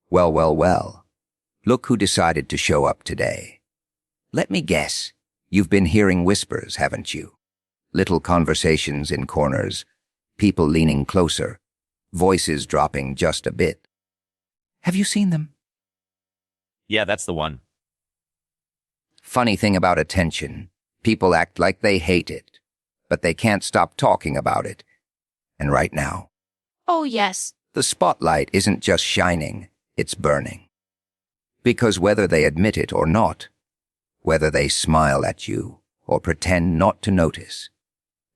Well, well, well. Look who decided to show up today. Let me guess. You've been hearing whispers, haven't you? Little conversations in corners, people leaning closer, voices dropping just a bit. Have you seen them? Yeah, that's the one. Funny thing about attention, people act like they hate it, but they can't stop talking about it. And right now, Oh, yes. the spotlight isn't just shining, it's burning. Because whether they admit it or not, whether they smile at you or pretend not to notice,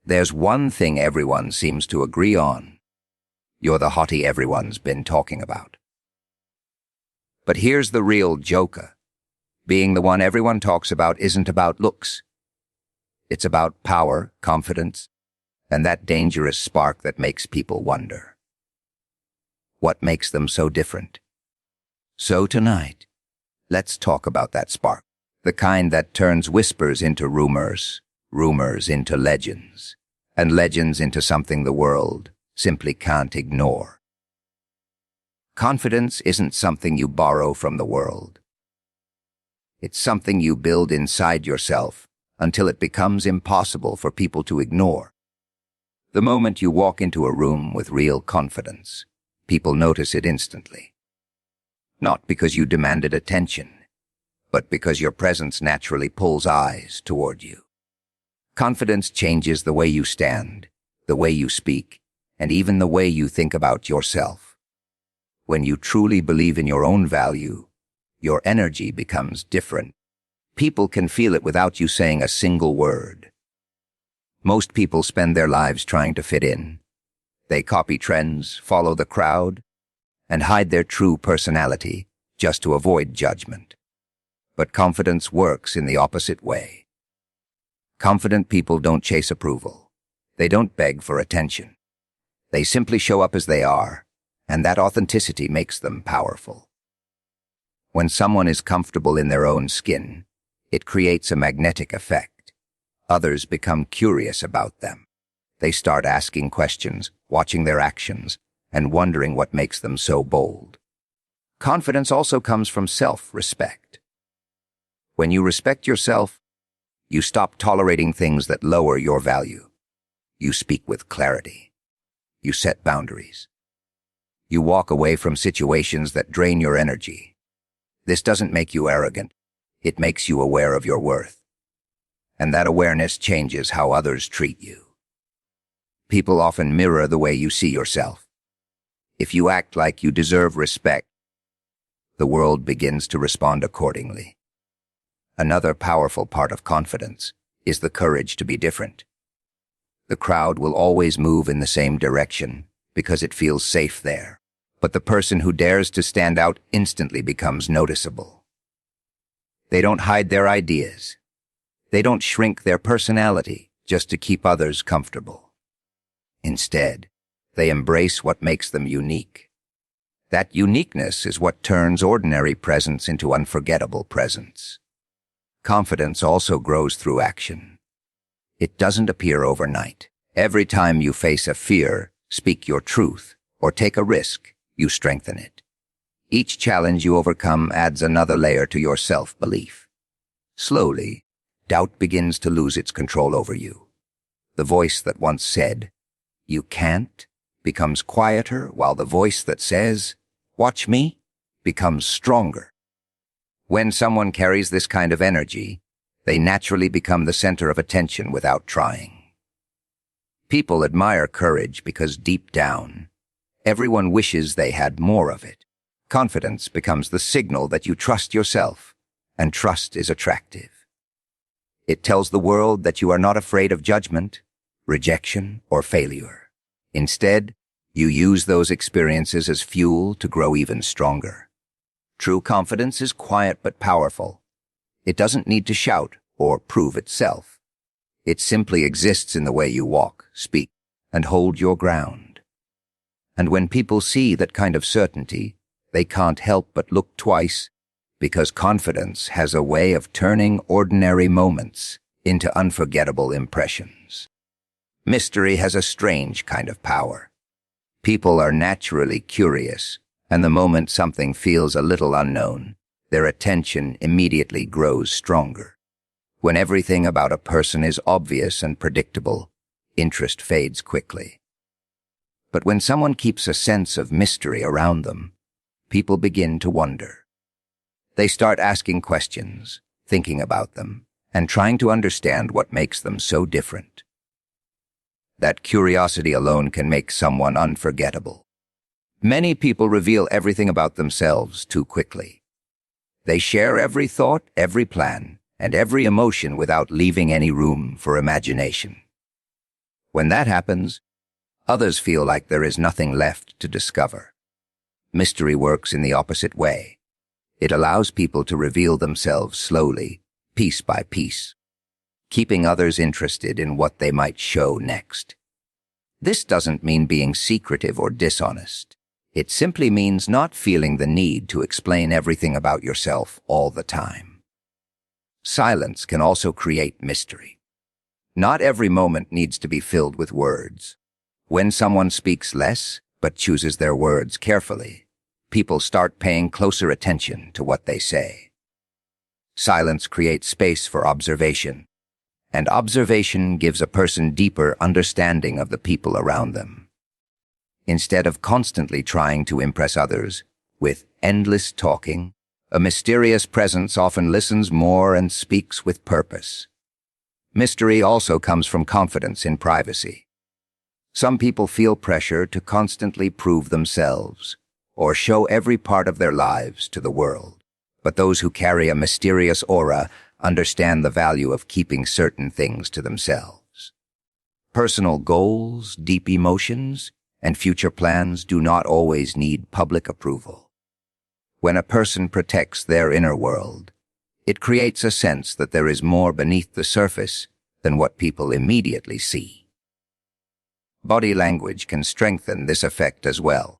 there's one thing everyone seems to agree on. You're the hottie everyone's been talking about. But here's the real joker. Being the one everyone talks about isn't about looks. It's about power, confidence, and that dangerous spark that makes people wonder. What makes them so different? So tonight, let's talk about that spark. The kind that turns whispers into rumors, rumors into legends, and legends into something the world simply can't ignore. Confidence isn't something you borrow from the world. It's something you build inside yourself until it becomes impossible for people to ignore. The moment you walk into a room with real confidence, people notice it instantly. Not because you demanded attention, but because your presence naturally pulls eyes toward you. Confidence changes the way you stand, the way you speak, and even the way you think about yourself. When you truly believe in your own value, your energy becomes different. People can feel it without you saying a single word. Most people spend their lives trying to fit in. They copy trends, follow the crowd, and hide their true personality just to avoid judgment. But confidence works in the opposite way. Confident people don't chase approval. They don't beg for attention. They simply show up as they are, and that authenticity makes them powerful. When someone is comfortable in their own skin, it creates a magnetic effect. Others become curious about them. They start asking questions, watching their actions, and wondering what makes them so bold. Confidence also comes from self-respect. When you respect yourself, you stop tolerating things that lower your value. You speak with clarity. You set boundaries. You walk away from situations that drain your energy. This doesn't make you arrogant. It makes you aware of your worth. And that awareness changes how others treat you. People often mirror the way you see yourself. If you act like you deserve respect, the world begins to respond accordingly. Another powerful part of confidence is the courage to be different. The crowd will always move in the same direction because it feels safe there. But the person who dares to stand out instantly becomes noticeable. They don't hide their ideas. They don't shrink their personality just to keep others comfortable. Instead, they embrace what makes them unique. That uniqueness is what turns ordinary presence into unforgettable presence. Confidence also grows through action. It doesn't appear overnight. Every time you face a fear, speak your truth, or take a risk, you strengthen it. Each challenge you overcome adds another layer to your self-belief. Slowly, doubt begins to lose its control over you. The voice that once said, "You can't," becomes quieter, while the voice that says, "Watch me," becomes stronger. When someone carries this kind of energy, they naturally become the center of attention without trying. People admire courage because deep down, everyone wishes they had more of it. Confidence becomes the signal that you trust yourself, and trust is attractive. It tells the world that you are not afraid of judgment, rejection, or failure. Instead, you use those experiences as fuel to grow even stronger. True confidence is quiet but powerful. It doesn't need to shout or prove itself. It simply exists in the way you walk, speak, and hold your ground. And when people see that kind of certainty, they can't help but look twice, because confidence has a way of turning ordinary moments into unforgettable impressions. Mystery has a strange kind of power. People are naturally curious, And the moment something feels a little unknown, their attention immediately grows stronger. When everything about a person is obvious and predictable, interest fades quickly. But when someone keeps a sense of mystery around them, people begin to wonder. They start asking questions, thinking about them, and trying to understand what makes them so different. That curiosity alone can make someone unforgettable. Many people reveal everything about themselves too quickly. They share every thought, every plan, and every emotion without leaving any room for imagination. When that happens, others feel like there is nothing left to discover. Mystery works in the opposite way. It allows people to reveal themselves slowly, piece by piece, keeping others interested in what they might show next. This doesn't mean being secretive or dishonest. It simply means not feeling the need to explain everything about yourself all the time. Silence can also create mystery. Not every moment needs to be filled with words. When someone speaks less, but chooses their words carefully, people start paying closer attention to what they say. Silence creates space for observation, and observation gives a person deeper understanding of the people around them. Instead of constantly trying to impress others with endless talking, a mysterious presence often listens more and speaks with purpose. Mystery also comes from confidence in privacy. Some people feel pressure to constantly prove themselves or show every part of their lives to the world. But those who carry a mysterious aura understand the value of keeping certain things to themselves. Personal goals, deep emotions, and future plans do not always need public approval. When a person protects their inner world, it creates a sense that there is more beneath the surface than what people immediately see. Body language can strengthen this effect as well.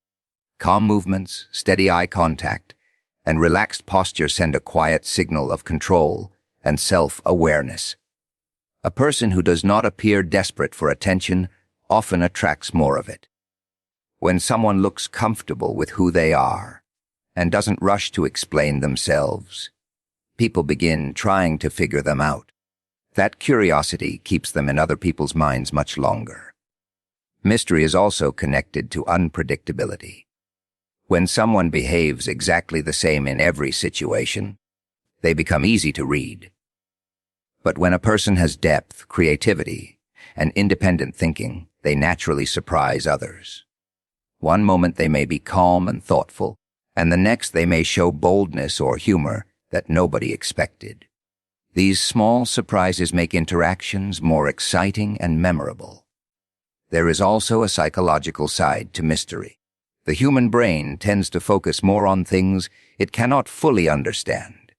Calm movements, steady eye contact, and relaxed posture send a quiet signal of control and self-awareness. A person who does not appear desperate for attention often attracts more of it. When someone looks comfortable with who they are and doesn't rush to explain themselves, people begin trying to figure them out. That curiosity keeps them in other people's minds much longer. Mystery is also connected to unpredictability. When someone behaves exactly the same in every situation, they become easy to read. But when a person has depth, creativity, and independent thinking, they naturally surprise others. One moment they may be calm and thoughtful, and the next they may show boldness or humor that nobody expected. These small surprises make interactions more exciting and memorable. There is also a psychological side to mystery. The human brain tends to focus more on things it cannot fully understand.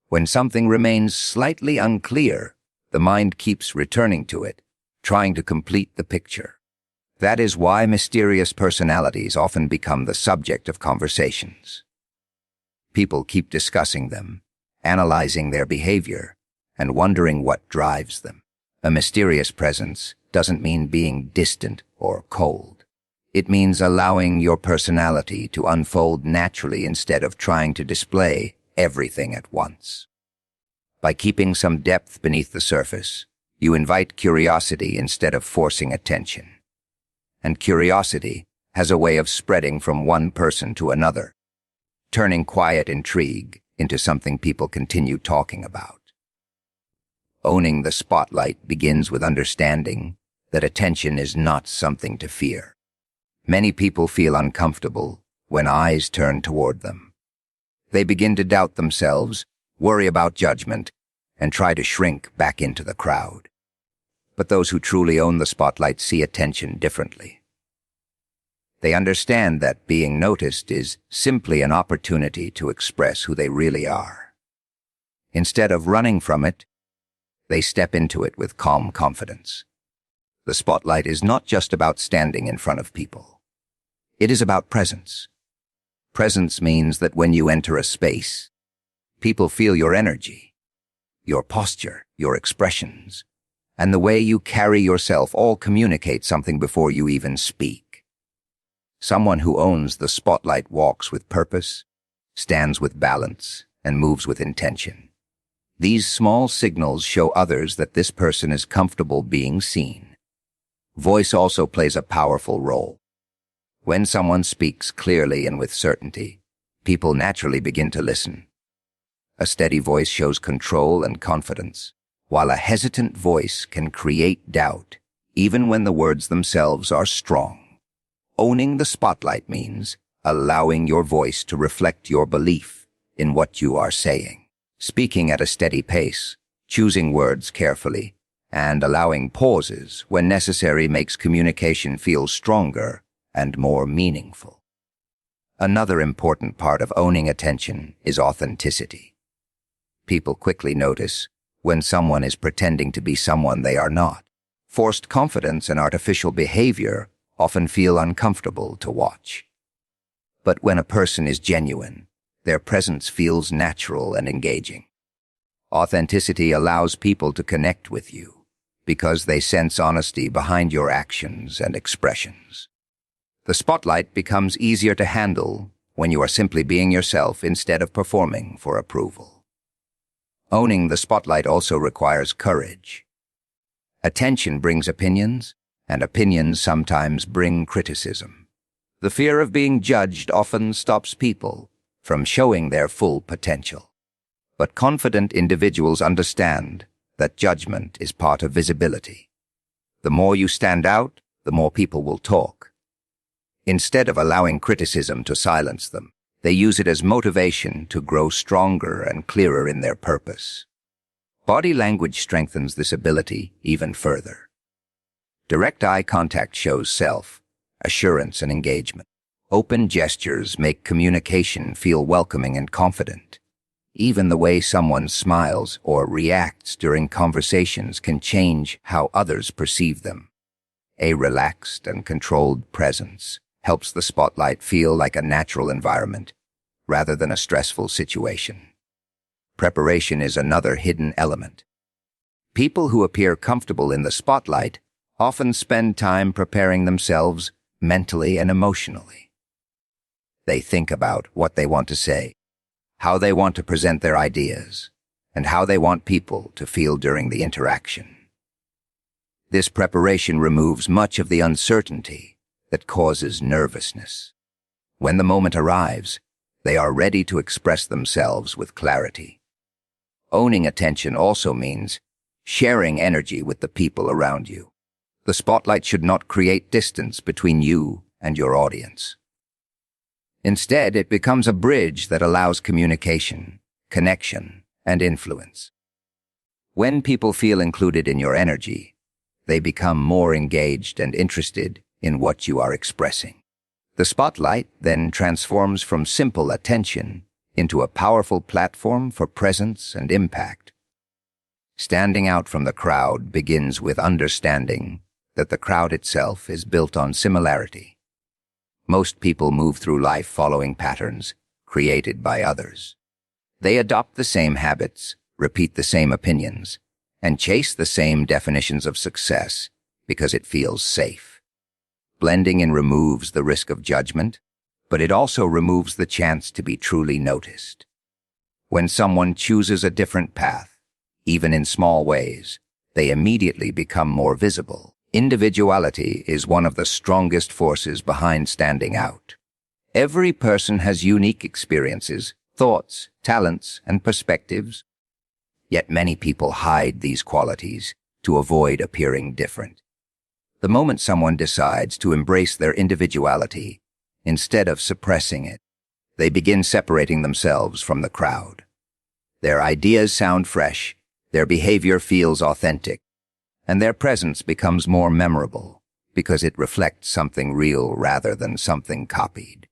When something remains slightly unclear, the mind keeps returning to it, trying to complete the picture. That is why mysterious personalities often become the subject of conversations. People keep discussing them, analyzing their behavior, and wondering what drives them. A mysterious presence doesn't mean being distant or cold. It means allowing your personality to unfold naturally instead of trying to display everything at once. By keeping some depth beneath the surface, you invite curiosity instead of forcing attention. And curiosity has a way of spreading from one person to another, turning quiet intrigue into something people continue talking about. Owning the spotlight begins with understanding that attention is not something to fear. Many people feel uncomfortable when eyes turn toward them. They begin to doubt themselves, worry about judgment, and try to shrink back into the crowd. But those who truly own the spotlight see attention differently. They understand that being noticed is simply an opportunity to express who they really are. Instead of running from it, they step into it with calm confidence. The spotlight is not just about standing in front of people. It is about presence. Presence means that when you enter a space, people feel your energy, your posture, your expressions, and the way you carry yourself all communicate something before you even speak. Someone who owns the spotlight walks with purpose, stands with balance, and moves with intention. These small signals show others that this person is comfortable being seen. Voice also plays a powerful role. When someone speaks clearly and with certainty, people naturally begin to listen. A steady voice shows control and confidence, while a hesitant voice can create doubt, even when the words themselves are strong. Owning the spotlight means allowing your voice to reflect your belief in what you are saying. Speaking at a steady pace, choosing words carefully, and allowing pauses when necessary makes communication feel stronger and more meaningful. Another important part of owning attention is authenticity. People quickly notice when someone is pretending to be someone they are not. Forced confidence and artificial behavior often feel uncomfortable to watch. But when a person is genuine, their presence feels natural and engaging. Authenticity allows people to connect with you because they sense honesty behind your actions and expressions. The spotlight becomes easier to handle when you are simply being yourself instead of performing for approval. Owning the spotlight also requires courage. Attention brings opinions, and opinions sometimes bring criticism. The fear of being judged often stops people from showing their full potential. But confident individuals understand that judgment is part of visibility. The more you stand out, the more people will talk. Instead of allowing criticism to silence them, they use it as motivation to grow stronger and clearer in their purpose. Body language strengthens this ability even further. Direct eye contact shows self-assurance and engagement. Open gestures make communication feel welcoming and confident. Even the way someone smiles or reacts during conversations can change how others perceive them. A relaxed and controlled presence helps the spotlight feel like a natural environment rather than a stressful situation. Preparation is another hidden element. People who appear comfortable in the spotlight often spend time preparing themselves mentally and emotionally. They think about what they want to say, how they want to present their ideas, and how they want people to feel during the interaction. This preparation removes much of the uncertainty that causes nervousness. When the moment arrives, they are ready to express themselves with clarity. Owning attention also means sharing energy with the people around you. The spotlight should not create distance between you and your audience. Instead, it becomes a bridge that allows communication, connection, and influence. When people feel included in your energy, they become more engaged and interested in what you are expressing. The spotlight then transforms from simple attention into a powerful platform for presence and impact. Standing out from the crowd begins with understanding that the crowd itself is built on similarity. Most people move through life following patterns created by others. They adopt the same habits, repeat the same opinions, and chase the same definitions of success because it feels safe. Blending in removes the risk of judgment, but it also removes the chance to be truly noticed. When someone chooses a different path, even in small ways, they immediately become more visible. Individuality is one of the strongest forces behind standing out. Every person has unique experiences, thoughts, talents, and perspectives. Yet many people hide these qualities to avoid appearing different. The moment someone decides to embrace their individuality, instead of suppressing it, they begin separating themselves from the crowd. Their ideas sound fresh, their behavior feels authentic, and their presence becomes more memorable because it reflects something real rather than something copied.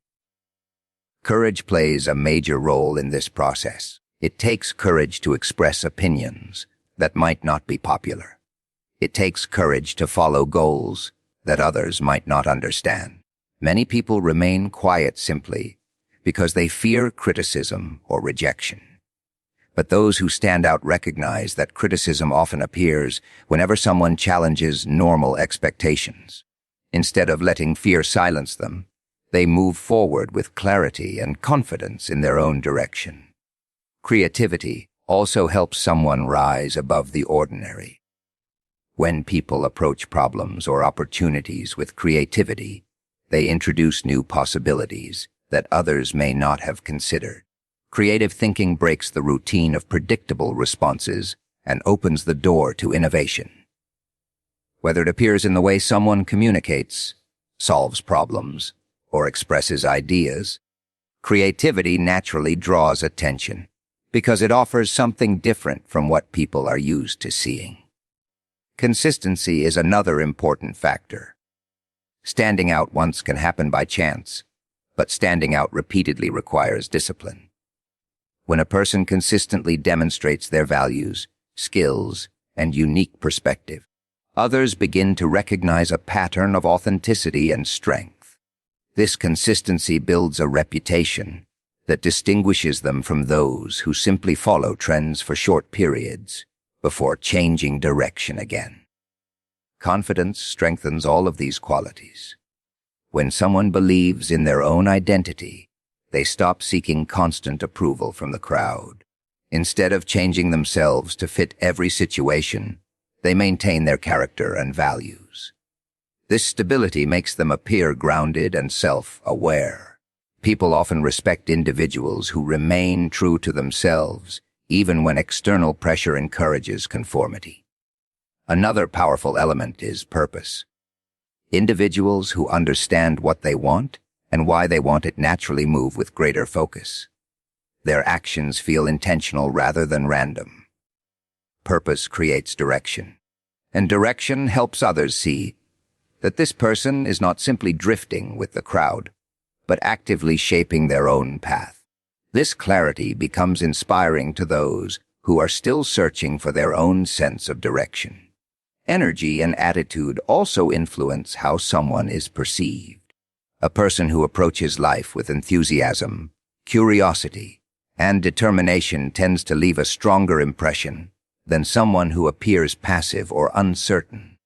Courage plays a major role in this process. It takes courage to express opinions that might not be popular. It takes courage to follow goals that others might not understand. Many people remain quiet simply because they fear criticism or rejection. But those who stand out recognize that criticism often appears whenever someone challenges normal expectations. Instead of letting fear silence them, They move forward with clarity and confidence in their own direction. Creativity also helps someone rise above the ordinary. When people approach problems or opportunities with creativity, they introduce new possibilities that others may not have considered. Creative thinking breaks the routine of predictable responses and opens the door to innovation. Whether it appears in the way someone communicates, solves problems, or expresses ideas, creativity naturally draws attention because it offers something different from what people are used to seeing. Consistency is another important factor. Standing out once can happen by chance, but standing out repeatedly requires discipline. When a person consistently demonstrates their values, skills, and unique perspective, others begin to recognize a pattern of authenticity and strength. This consistency builds a reputation that distinguishes them from those who simply follow trends for short periods before changing direction again. Confidence strengthens all of these qualities. When someone believes in their own identity, they stop seeking constant approval from the crowd. Instead of changing themselves to fit every situation, they maintain their character and values. This stability makes them appear grounded and self-aware. People often respect individuals who remain true to themselves, even when external pressure encourages conformity. Another powerful element is purpose. Individuals who understand what they want and why they want it naturally move with greater focus. Their actions feel intentional rather than random. Purpose creates direction, and direction helps others see that this person is not simply drifting with the crowd, but actively shaping their own path. This clarity becomes inspiring to those who are still searching for their own sense of direction. Energy and attitude also influence how someone is perceived. A person who approaches life with enthusiasm, curiosity, and determination tends to leave a stronger impression than someone who appears passive or uncertain.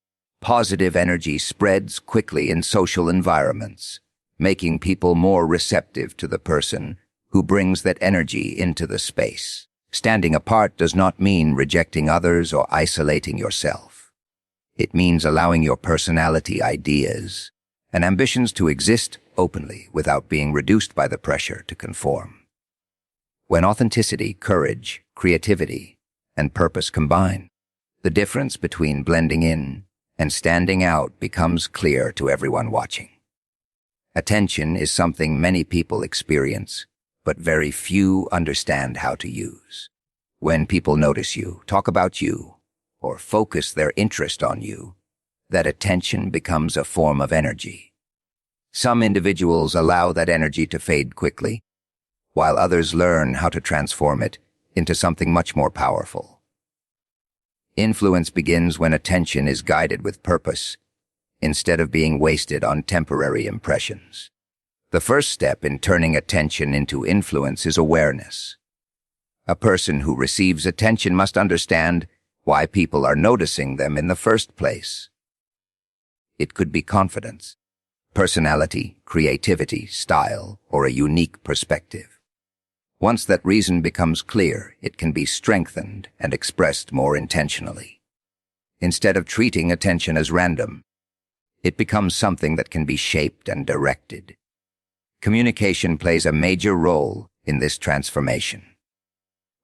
Positive energy spreads quickly in social environments, making people more receptive to the person who brings that energy into the space. Standing apart does not mean rejecting others or isolating yourself. It means allowing your personality, ideas, and ambitions to exist openly without being reduced by the pressure to conform. When authenticity, courage, creativity, and purpose combine, the difference between blending in and standing out becomes clear to everyone watching. Attention is something many people experience, but very few understand how to use. When people notice you, talk about you, or focus their interest on you, that attention becomes a form of energy. Some individuals allow that energy to fade quickly, while others learn how to transform it into something much more powerful. Influence begins when attention is guided with purpose, instead of being wasted on temporary impressions. The first step in turning attention into influence is awareness. A person who receives attention must understand why people are noticing them in the first place. It could be confidence, personality, creativity, style, or a unique perspective. Once that reason becomes clear, it can be strengthened and expressed more intentionally. Instead of treating attention as random, it becomes something that can be shaped and directed. Communication plays a major role in this transformation.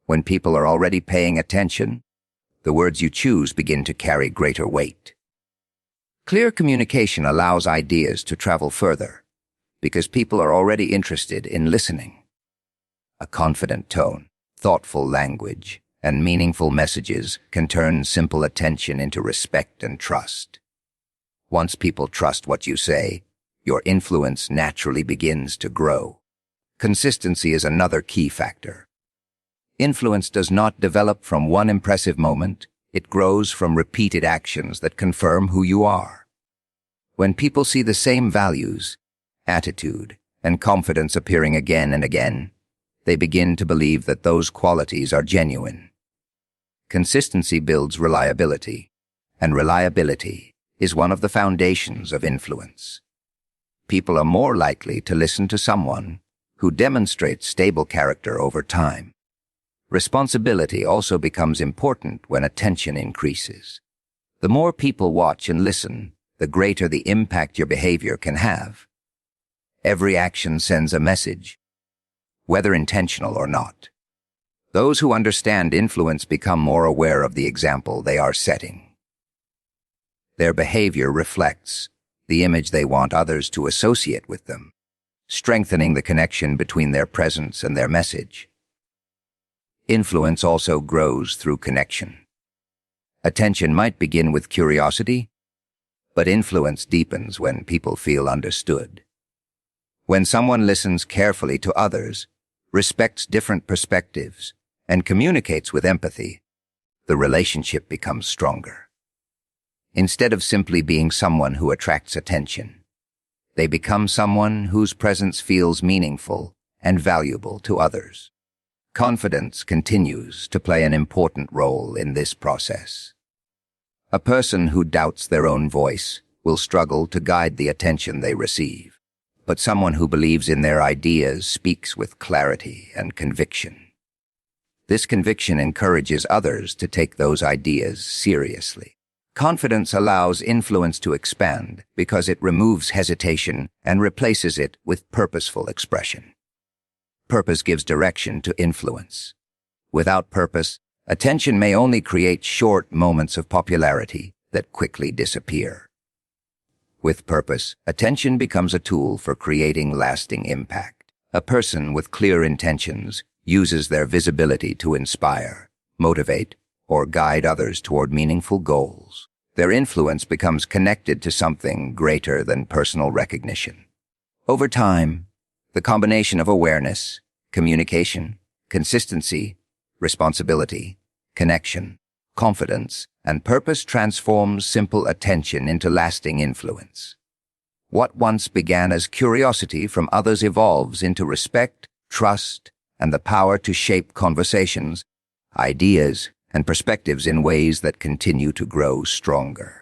When people are already paying attention, the words you choose begin to carry greater weight. Clear communication allows ideas to travel further because people are already interested in listening. A confident tone, thoughtful language, and meaningful messages can turn simple attention into respect and trust. Once people trust what you say, your influence naturally begins to grow. Consistency is another key factor. Influence does not develop from one impressive moment. It grows from repeated actions that confirm who you are. When people see the same values, attitude, and confidence appearing again and again, they begin to believe that those qualities are genuine. Consistency builds reliability, and reliability is one of the foundations of influence. people are more likely to listen to someone who demonstrates stable character over time. Responsibility also becomes important when attention increases. The more people watch and listen, the greater the impact your behavior can have. Every action sends a message, whether intentional or not. Those who understand influence become more aware of the example they are setting. Their behavior reflects the image they want others to associate with them, strengthening the connection between their presence and their message. Influence also grows through connection. Attention might begin with curiosity, but influence deepens when people feel understood. When someone listens carefully to others, respects different perspectives, and communicates with empathy, the relationship becomes stronger. Instead of simply being someone who attracts attention, they become someone whose presence feels meaningful and valuable to others. Confidence continues to play an important role in this process. A person who doubts their own voice will struggle to guide the attention they receive, but someone who believes in their ideas speaks with clarity and conviction. This conviction encourages others to take those ideas seriously. Confidence allows influence to expand because it removes hesitation and replaces it with purposeful expression. Purpose gives direction to influence. Without purpose, attention may only create short moments of popularity that quickly disappear. With purpose, attention becomes a tool for creating lasting impact. A person with clear intentions uses their visibility to inspire, motivate, or guide others toward meaningful goals. Their influence becomes connected to something greater than personal recognition. Over time, the combination of awareness, communication, consistency, responsibility, connection, confidence, and purpose transforms simple attention into lasting influence. What once began as curiosity from others evolves into respect, trust, and the power to shape conversations, ideas, and perspectives in ways that continue to grow stronger.